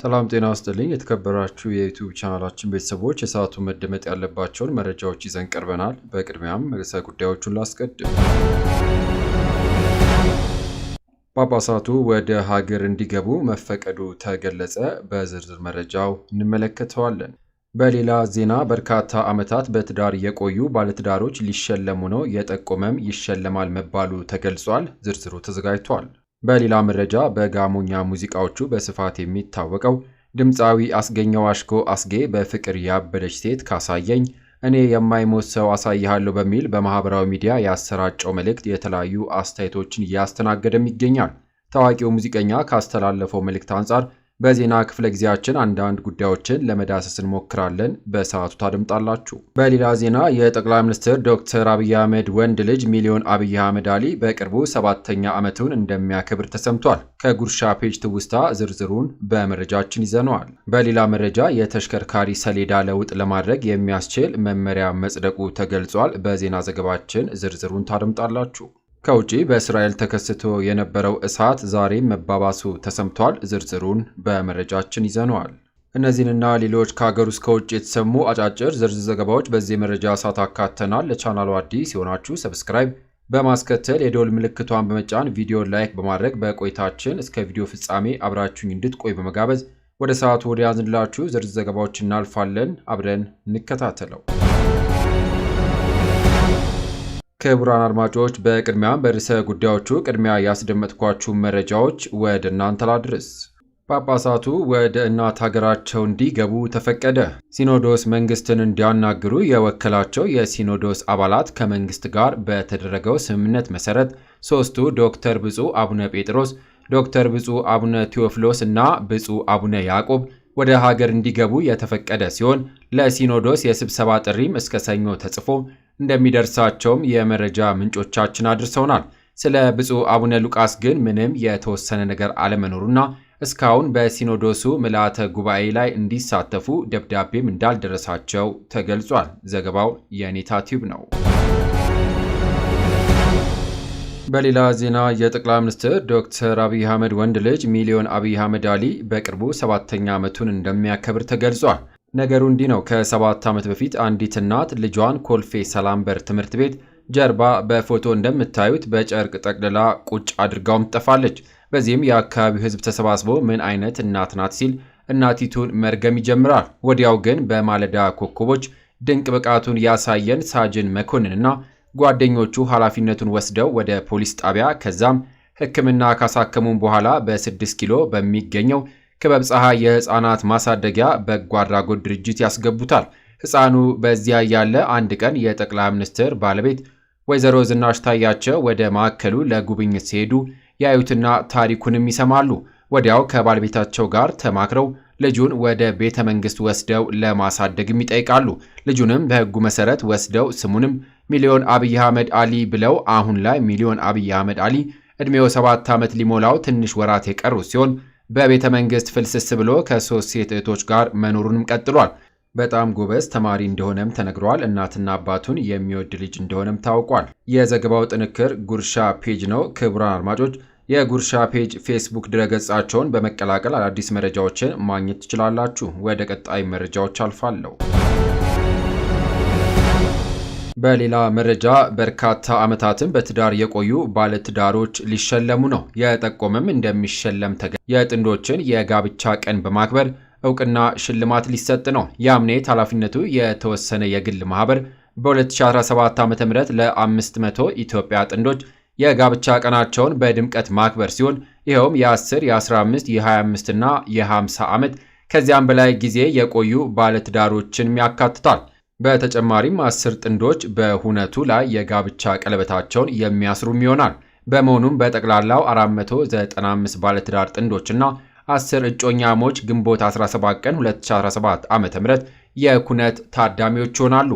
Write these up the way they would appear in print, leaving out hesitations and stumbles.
ሰላም ጤና ይስጥልኝ የተከበራችሁ የዩቲዩብ ቻናላችን ቤተሰቦች የሰዓቱ መደመጥ ያለባቸውን መረጃዎች ይዘን ቀርበናል። በቅድሚያም ርዕሰ ጉዳዮቹን ላስቀድም። ጳጳሳቱ ወደ ሀገር እንዲገቡ መፈቀዱ ተገለጸ። በዝርዝር መረጃው እንመለከተዋለን። በሌላ ዜና በርካታ ዓመታት በትዳር የቆዩ ባለትዳሮች ሊሸለሙ ነው፣ የጠቆመም ይሸለማል መባሉ ተገልጿል። ዝርዝሩ ተዘጋጅቷል። በሌላ መረጃ በጋሞኛ ሙዚቃዎቹ በስፋት የሚታወቀው ድምፃዊ አስገኘው አሽኮ አስጌ በፍቅር ያበደች ሴት ካሳየኝ እኔ የማይሞት ሰው አሳይሃለሁ በሚል በማህበራዊ ሚዲያ ያሰራጨው መልእክት የተለያዩ አስተያየቶችን እያስተናገደም ይገኛል። ታዋቂው ሙዚቀኛ ካስተላለፈው መልእክት አንጻር በዜና ክፍለ ጊዜያችን አንዳንድ ጉዳዮችን ለመዳሰስ እንሞክራለን። በሰዓቱ ታደምጣላችሁ። በሌላ ዜና የጠቅላይ ሚኒስትር ዶክተር አብይ አህመድ ወንድ ልጅ ሚሊዮን አብይ አህመድ አሊ በቅርቡ 7ኛ ዓመቱን እንደሚያከብር ተሰምቷል። ከጉርሻ ፔጅ ትውስታ ዝርዝሩን በመረጃችን ይዘነዋል። በሌላ መረጃ የተሽከርካሪ ሰሌዳ ለውጥ ለማድረግ የሚያስችል መመሪያ መጽደቁ ተገልጿል። በዜና ዘገባችን ዝርዝሩን ታደምጣላችሁ። ከውጪ በእስራኤል ተከስቶ የነበረው እሳት ዛሬም መባባሱ ተሰምቷል። ዝርዝሩን በመረጃችን ይዘነዋል። እነዚህንና ሌሎች ከሀገር ውስጥ ከውጭ የተሰሙ አጫጭር ዝርዝር ዘገባዎች በዚህ መረጃ ሰዓት አካተናል። ለቻናሉ አዲስ የሆናችሁ ሰብስክራይብ በማስከተል የደወል ምልክቷን በመጫን ቪዲዮ ላይክ በማድረግ በቆይታችን እስከ ቪዲዮ ፍጻሜ አብራችሁኝ እንድትቆይ በመጋበዝ ወደ ሰዓቱ ወደ ያዝንላችሁ ዝርዝር ዘገባዎች እናልፋለን። አብረን እንከታተለው። ክቡራን አድማጮች በቅድሚያም በርዕሰ ጉዳዮቹ ቅድሚያ ያስደመጥኳችሁ መረጃዎች ወደ እናንተ ላድርስ። ጳጳሳቱ ወደ እናት ሀገራቸው እንዲገቡ ተፈቀደ። ሲኖዶስ መንግስትን እንዲያናግሩ የወከላቸው የሲኖዶስ አባላት ከመንግስት ጋር በተደረገው ስምምነት መሰረት ሶስቱ ዶክተር ብፁዕ አቡነ ጴጥሮስ፣ ዶክተር ብፁዕ አቡነ ቴዎፍሎስ እና ብፁዕ አቡነ ያዕቆብ ወደ ሀገር እንዲገቡ የተፈቀደ ሲሆን ለሲኖዶስ የስብሰባ ጥሪም እስከ ሰኞ ተጽፎ እንደሚደርሳቸውም የመረጃ ምንጮቻችን አድርሰውናል። ስለ ብፁዕ አቡነ ሉቃስ ግን ምንም የተወሰነ ነገር አለመኖሩና እስካሁን በሲኖዶሱ ምልዓተ ጉባኤ ላይ እንዲሳተፉ ደብዳቤም እንዳልደረሳቸው ተገልጿል። ዘገባው የኔታ ቲዩብ ነው። በሌላ ዜና የጠቅላይ ሚኒስትር ዶክተር አብይ አህመድ ወንድ ልጅ ሚሊዮን አብይ አህመድ አሊ በቅርቡ 7ኛ ዓመቱን እንደሚያከብር ተገልጿል። ነገሩ እንዲህ ነው። ከ7 ዓመት በፊት አንዲት እናት ልጇን ኮልፌ ሰላምበር ትምህርት ቤት ጀርባ በፎቶ እንደምታዩት በጨርቅ ጠቅልላ ቁጭ አድርጋውም ትጠፋለች። በዚህም የአካባቢው ሕዝብ ተሰባስቦ ምን አይነት እናት ናት ሲል እናቲቱን መርገም ይጀምራል። ወዲያው ግን በማለዳ ኮከቦች ድንቅ ብቃቱን ያሳየን ሳጅን መኮንንና ጓደኞቹ ኃላፊነቱን ወስደው ወደ ፖሊስ ጣቢያ ከዛም ሕክምና ካሳከሙም በኋላ በ6 ኪሎ በሚገኘው ክበብ ፀሐይ የህፃናት ማሳደጊያ በጎ አድራጎት ድርጅት ያስገቡታል። ህፃኑ በዚያ ያለ አንድ ቀን የጠቅላይ ሚኒስትር ባለቤት ወይዘሮ ዝናሽ ታያቸው ወደ ማዕከሉ ለጉብኝት ሲሄዱ ያዩትና ታሪኩንም ይሰማሉ። ወዲያው ከባለቤታቸው ጋር ተማክረው ልጁን ወደ ቤተ መንግስት ወስደው ለማሳደግም ይጠይቃሉ። ልጁንም በህጉ መሰረት ወስደው ስሙንም ሚሊዮን አብይ አህመድ አሊ ብለው አሁን ላይ ሚሊዮን አብይ አህመድ አሊ ዕድሜው 7 ዓመት ሊሞላው ትንሽ ወራት የቀሩ ሲሆን በቤተ መንግስት ፍልስስ ብሎ ከ3 ሴት እህቶች ጋር መኖሩንም ቀጥሏል። በጣም ጎበዝ ተማሪ እንደሆነም ተነግሯል። እናትና አባቱን የሚወድ ልጅ እንደሆነም ታውቋል። የዘገባው ጥንክር ጉርሻ ፔጅ ነው። ክቡራን አድማጮች የጉርሻ ፔጅ ፌስቡክ ድረገጻቸውን በመቀላቀል አዳዲስ መረጃዎችን ማግኘት ትችላላችሁ። ወደ ቀጣይ መረጃዎች አልፋለሁ። በሌላ መረጃ በርካታ ዓመታትን በትዳር የቆዩ ባለትዳሮች ሊሸለሙ ነው። የጠቆመም እንደሚሸለም የጥንዶችን የጋብቻ ቀን በማክበር እውቅና ሽልማት ሊሰጥ ነው። የአምኔት ኃላፊነቱ የተወሰነ የግል ማህበር በ2017 ዓ.ም ለ500 ኢትዮጵያ ጥንዶች የጋብቻ ቀናቸውን በድምቀት ማክበር ሲሆን ይኸውም የ10፣ የ15፣ የ25 እና የ50 ዓመት ከዚያም በላይ ጊዜ የቆዩ ባለትዳሮችን ያካትታል። በተጨማሪም 10 ጥንዶች በሁነቱ ላይ የጋብቻ ቀለበታቸውን የሚያስሩም ይሆናል። በመሆኑም በጠቅላላው 495 ባለትዳር ጥንዶችና 10 እጮኛሞች ግንቦት 17 ቀን 2017 ዓ.ም የኩነት ታዳሚዎች ይሆናሉ።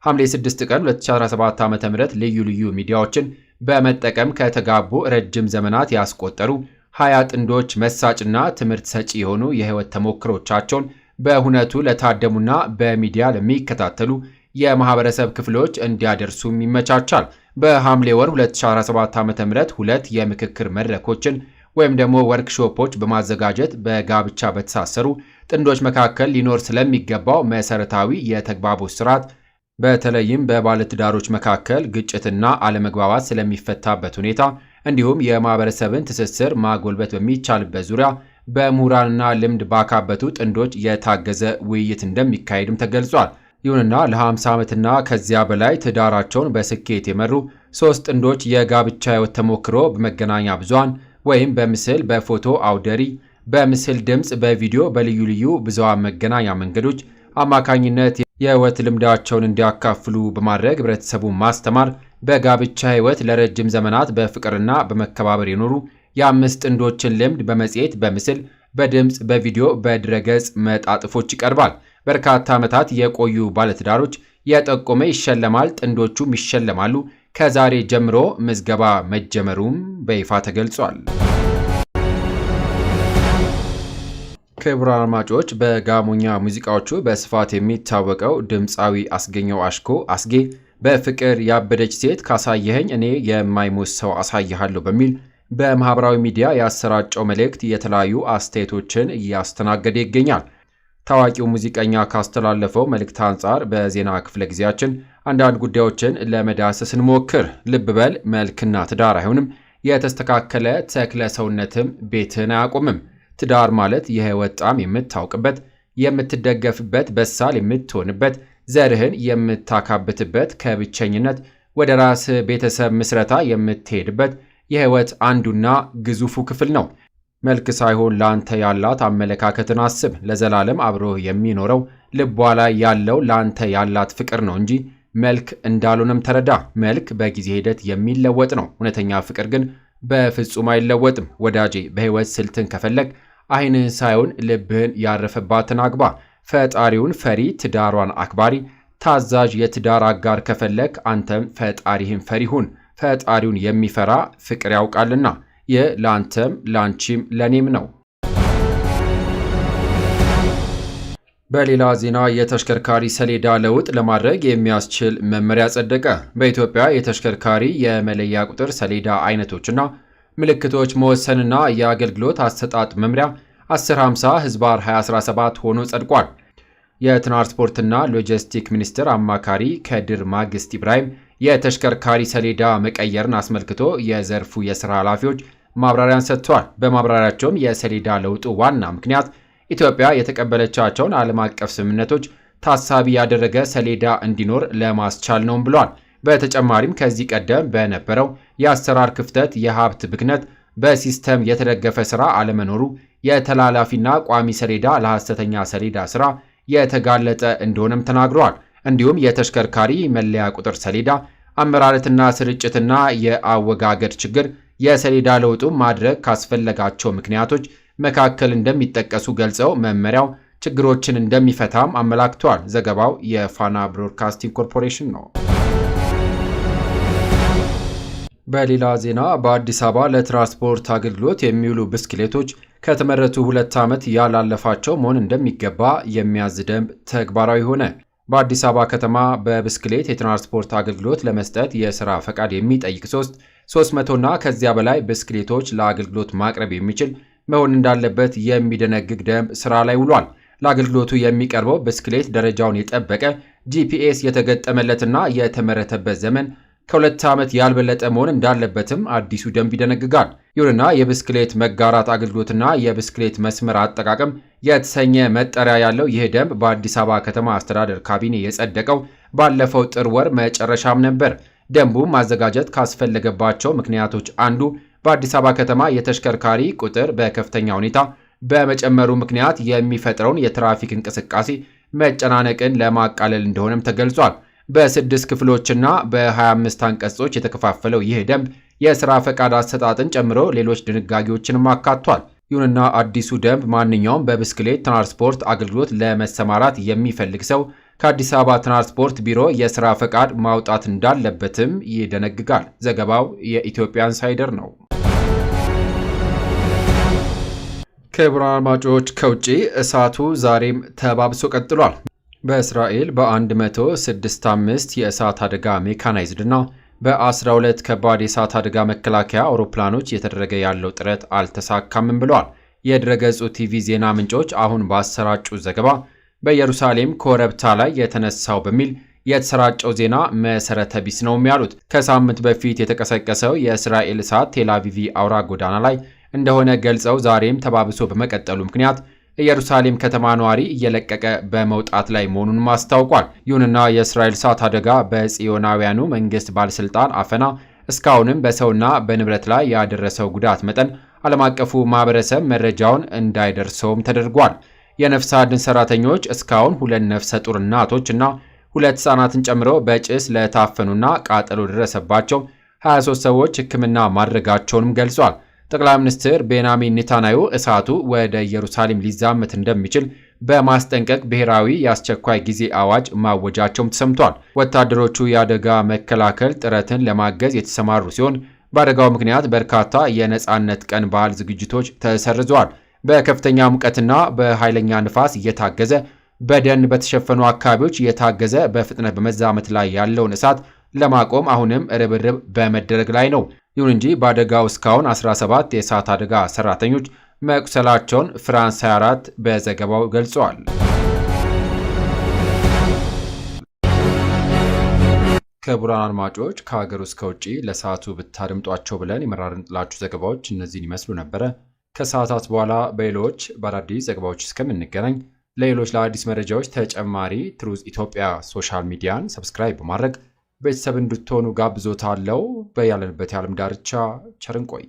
ሐምሌ 6 ቀን 2017 ዓ.ም ልዩ ልዩ ሚዲያዎችን በመጠቀም ከተጋቡ ረጅም ዘመናት ያስቆጠሩ 20 ጥንዶች መሳጭና ትምህርት ሰጪ የሆኑ የህይወት ተሞክሮቻቸውን በሁነቱ ለታደሙና በሚዲያ ለሚከታተሉ የማህበረሰብ ክፍሎች እንዲያደርሱም ይመቻቻል። በሐምሌ ወር 2017 ዓ.ም 2 የምክክር መድረኮችን ወይም ደግሞ ወርክሾፖች በማዘጋጀት በጋብቻ በተሳሰሩ ጥንዶች መካከል ሊኖር ስለሚገባው መሰረታዊ የተግባቦት ስርዓት በተለይም በባለትዳሮች መካከል ግጭትና አለመግባባት ስለሚፈታበት ሁኔታ እንዲሁም የማህበረሰብን ትስስር ማጎልበት በሚቻልበት ዙሪያ በምሁራንና ልምድ ባካበቱ ጥንዶች የታገዘ ውይይት እንደሚካሄድም ተገልጿል። ይሁንና ለ50 ዓመትና ከዚያ በላይ ትዳራቸውን በስኬት የመሩ 3 ጥንዶች የጋብቻ ሕይወት ተሞክሮ በመገናኛ ብዙሃን ወይም በምስል፣ በፎቶ አውደሪ፣ በምስል ድምፅ፣ በቪዲዮ በልዩ ልዩ ብዙሃን መገናኛ መንገዶች አማካኝነት የሕይወት ልምዳቸውን እንዲያካፍሉ በማድረግ ህብረተሰቡን ማስተማር በጋብቻ ሕይወት ለረጅም ዘመናት በፍቅርና በመከባበር የኖሩ የ5 ጥንዶችን ልምድ በመጽሔት፣ በምስል፣ በድምፅ፣ በቪዲዮ፣ በድረገጽ መጣጥፎች ይቀርባል። በርካታ ዓመታት የቆዩ ባለትዳሮች የጠቆመ ይሸለማል፣ ጥንዶቹም ይሸለማሉ። ከዛሬ ጀምሮ ምዝገባ መጀመሩም በይፋ ተገልጿል። ክቡራን አድማጮች፣ በጋሞኛ ሙዚቃዎቹ በስፋት የሚታወቀው ድምፃዊ አስገኘው አሽኮ አስጌ በፍቅር ያበደች ሴት ካሳየኸኝ እኔ የማይሞት ሰው አሳይሃለሁ በሚል በማህበራዊ ሚዲያ ያሰራጨው መልእክት የተለያዩ አስተያየቶችን እያስተናገደ ይገኛል። ታዋቂው ሙዚቀኛ ካስተላለፈው መልእክት አንጻር በዜና ክፍለ ጊዜያችን አንዳንድ ጉዳዮችን ለመዳሰስ እንሞክር። ልብ በል፣ መልክና ትዳር አይሆንም፣ የተስተካከለ ተክለ ሰውነትም ቤትህን አያቆምም። ትዳር ማለት የህይወት ጣዕም የምታውቅበት፣ የምትደገፍበት፣ በሳል የምትሆንበት፣ ዘርህን የምታካብትበት፣ ከብቸኝነት ወደ ራስህ ቤተሰብ ምስረታ የምትሄድበት የህይወት አንዱና ግዙፉ ክፍል ነው። መልክ ሳይሆን ላንተ ያላት አመለካከትን አስብ። ለዘላለም አብሮህ የሚኖረው ልቧ ላይ ያለው ላንተ ያላት ፍቅር ነው እንጂ መልክ እንዳልሆነም ተረዳ። መልክ በጊዜ ሂደት የሚለወጥ ነው። እውነተኛ ፍቅር ግን በፍጹም አይለወጥም። ወዳጄ፣ በህይወት ስልትን ከፈለግ ዓይንህን ሳይሆን ልብህን ያረፈባትን አግባ። ፈጣሪውን ፈሪ፣ ትዳሯን አክባሪ፣ ታዛዥ የትዳር አጋር ከፈለግ አንተም ፈጣሪህን ፈሪ ሁን። ፈጣሪውን የሚፈራ ፍቅር ያውቃልና። ይህ ለአንተም ለአንቺም ለኔም ነው። በሌላ ዜና የተሽከርካሪ ሰሌዳ ለውጥ ለማድረግ የሚያስችል መመሪያ ጸደቀ። በኢትዮጵያ የተሽከርካሪ የመለያ ቁጥር ሰሌዳ አይነቶችና ምልክቶች መወሰንና የአገልግሎት አሰጣጥ መምሪያ 1050/2017 ሆኖ ጸድቋል። የትራንስፖርትና ሎጂስቲክ ሚኒስቴር አማካሪ ከድር ማግስት ኢብራሂም የተሽከርካሪ ሰሌዳ መቀየርን አስመልክቶ የዘርፉ የሥራ ኃላፊዎች ማብራሪያን ሰጥተዋል። በማብራሪያቸውም የሰሌዳ ለውጡ ዋና ምክንያት ኢትዮጵያ የተቀበለቻቸውን ዓለም አቀፍ ስምምነቶች ታሳቢ ያደረገ ሰሌዳ እንዲኖር ለማስቻል ነው ብለዋል። በተጨማሪም ከዚህ ቀደም በነበረው የአሰራር ክፍተት፣ የሀብት ብክነት፣ በሲስተም የተደገፈ ሥራ አለመኖሩ የተላላፊና ቋሚ ሰሌዳ ለሐሰተኛ ሰሌዳ ሥራ የተጋለጠ እንደሆነም ተናግረዋል። እንዲሁም የተሽከርካሪ መለያ ቁጥር ሰሌዳ አመራረትና ስርጭትና የአወጋገድ ችግር የሰሌዳ ለውጡ ማድረግ ካስፈለጋቸው ምክንያቶች መካከል እንደሚጠቀሱ ገልጸው መመሪያው ችግሮችን እንደሚፈታም አመላክተዋል። ዘገባው የፋና ብሮድካስቲንግ ኮርፖሬሽን ነው። በሌላ ዜና በአዲስ አበባ ለትራንስፖርት አገልግሎት የሚውሉ ብስክሌቶች ከተመረቱ 2 ዓመት ያላለፋቸው መሆን እንደሚገባ የሚያዝ ደንብ ተግባራዊ ሆነ። በአዲስ አበባ ከተማ በብስክሌት የትራንስፖርት አገልግሎት ለመስጠት የሥራ ፈቃድ የሚጠይቅ 300ና ከዚያ በላይ ብስክሌቶች ለአገልግሎት ማቅረብ የሚችል መሆን እንዳለበት የሚደነግግ ደንብ ሥራ ላይ ውሏል። ለአገልግሎቱ የሚቀርበው ብስክሌት ደረጃውን የጠበቀ ጂፒኤስ የተገጠመለትና የተመረተበት ዘመን ከ2 ዓመት ያልበለጠ መሆን እንዳለበትም አዲሱ ደንብ ይደነግጋል። ይሁንና የብስክሌት መጋራት አገልግሎትና የብስክሌት መስመር አጠቃቀም የተሰኘ መጠሪያ ያለው ይህ ደንብ በአዲስ አበባ ከተማ አስተዳደር ካቢኔ የጸደቀው ባለፈው ጥር ወር መጨረሻም ነበር። ደንቡም ማዘጋጀት ካስፈለገባቸው ምክንያቶች አንዱ በአዲስ አበባ ከተማ የተሽከርካሪ ቁጥር በከፍተኛ ሁኔታ በመጨመሩ ምክንያት የሚፈጥረውን የትራፊክ እንቅስቃሴ መጨናነቅን ለማቃለል እንደሆነም ተገልጿል። በ6 ክፍሎችና በ25 አንቀጾች የተከፋፈለው ይህ ደንብ የሥራ ፈቃድ አሰጣጥን ጨምሮ ሌሎች ድንጋጌዎችንም አካቷል። ይሁንና አዲሱ ደንብ ማንኛውም በብስክሌት ትራንስፖርት አገልግሎት ለመሰማራት የሚፈልግ ሰው ከአዲስ አበባ ትራንስፖርት ቢሮ የሥራ ፈቃድ ማውጣት እንዳለበትም ይደነግጋል። ዘገባው የኢትዮጵያ ኢንሳይደር ነው። ክቡራን አድማጮች፣ ከውጪ እሳቱ ዛሬም ተባብሶ ቀጥሏል። በእስራኤል በ165 የእሳት አደጋ ሜካናይዝድና በ12 ከባድ የእሳት አደጋ መከላከያ አውሮፕላኖች እየተደረገ ያለው ጥረት አልተሳካምም ብለዋል። የድረገጹ ቲቪ ዜና ምንጮች አሁን ባሰራጩ ዘገባ በኢየሩሳሌም ኮረብታ ላይ የተነሳው በሚል የተሰራጨው ዜና መሰረተ ቢስ ነው ያሉት። ከሳምንት በፊት የተቀሰቀሰው የእስራኤል እሳት ቴልአቪቭ አውራ ጎዳና ላይ እንደሆነ ገልጸው ዛሬም ተባብሶ በመቀጠሉ ምክንያት ኢየሩሳሌም ከተማ ነዋሪ እየለቀቀ በመውጣት ላይ መሆኑን አስታውቋል። ይሁንና የእስራኤል እሳት አደጋ በጽዮናውያኑ መንግስት ባለስልጣን አፈና እስካሁንም በሰውና በንብረት ላይ ያደረሰው ጉዳት መጠን ዓለም አቀፉ ማህበረሰብ መረጃውን እንዳይደርሰውም ተደርጓል። የነፍስ አድን ሰራተኞች እስካሁን 2 ነፍሰ ጡር እናቶችና 2 ህጻናትን ጨምሮ በጭስ ለታፈኑና ቃጠሎ ደረሰባቸው 23 ሰዎች ሕክምና ማድረጋቸውንም ገልጿል። ጠቅላይ ሚኒስትር ቤንያሚን ኔታንያሁ እሳቱ ወደ ኢየሩሳሌም ሊዛመት እንደሚችል በማስጠንቀቅ ብሔራዊ የአስቸኳይ ጊዜ አዋጅ ማወጃቸውም ተሰምቷል። ወታደሮቹ የአደጋ መከላከል ጥረትን ለማገዝ የተሰማሩ ሲሆን በአደጋው ምክንያት በርካታ የነጻነት ቀን በዓል ዝግጅቶች ተሰርዘዋል። በከፍተኛ ሙቀትና በኃይለኛ ንፋስ እየታገዘ በደን በተሸፈኑ አካባቢዎች እየታገዘ በፍጥነት በመዛመት ላይ ያለውን እሳት ለማቆም አሁንም ርብርብ በመደረግ ላይ ነው። ይሁን እንጂ በአደጋው እስካሁን 17 የእሳት አደጋ ሰራተኞች መቁሰላቸውን ፍራንስ 24 በዘገባው ገልጿል። ክቡራን አድማጮች ከሀገር ውስጥ ከውጭ ለሰዓቱ ብታደምጧቸው ብለን የመራርንላችሁ ዘገባዎች እነዚህን ይመስሉ ነበረ። ከሰዓታት በኋላ በሌሎች በአዳዲስ ዘገባዎች እስከምንገናኝ ለሌሎች ለአዲስ መረጃዎች ተጨማሪ ትሩዝ ኢትዮጵያ ሶሻል ሚዲያን ሰብስክራይብ በማድረግ ቤተሰብ እንድትሆኑ ጋብዞታለሁ። በያለንበት የዓለም ዳርቻ ቸር እንቆይ።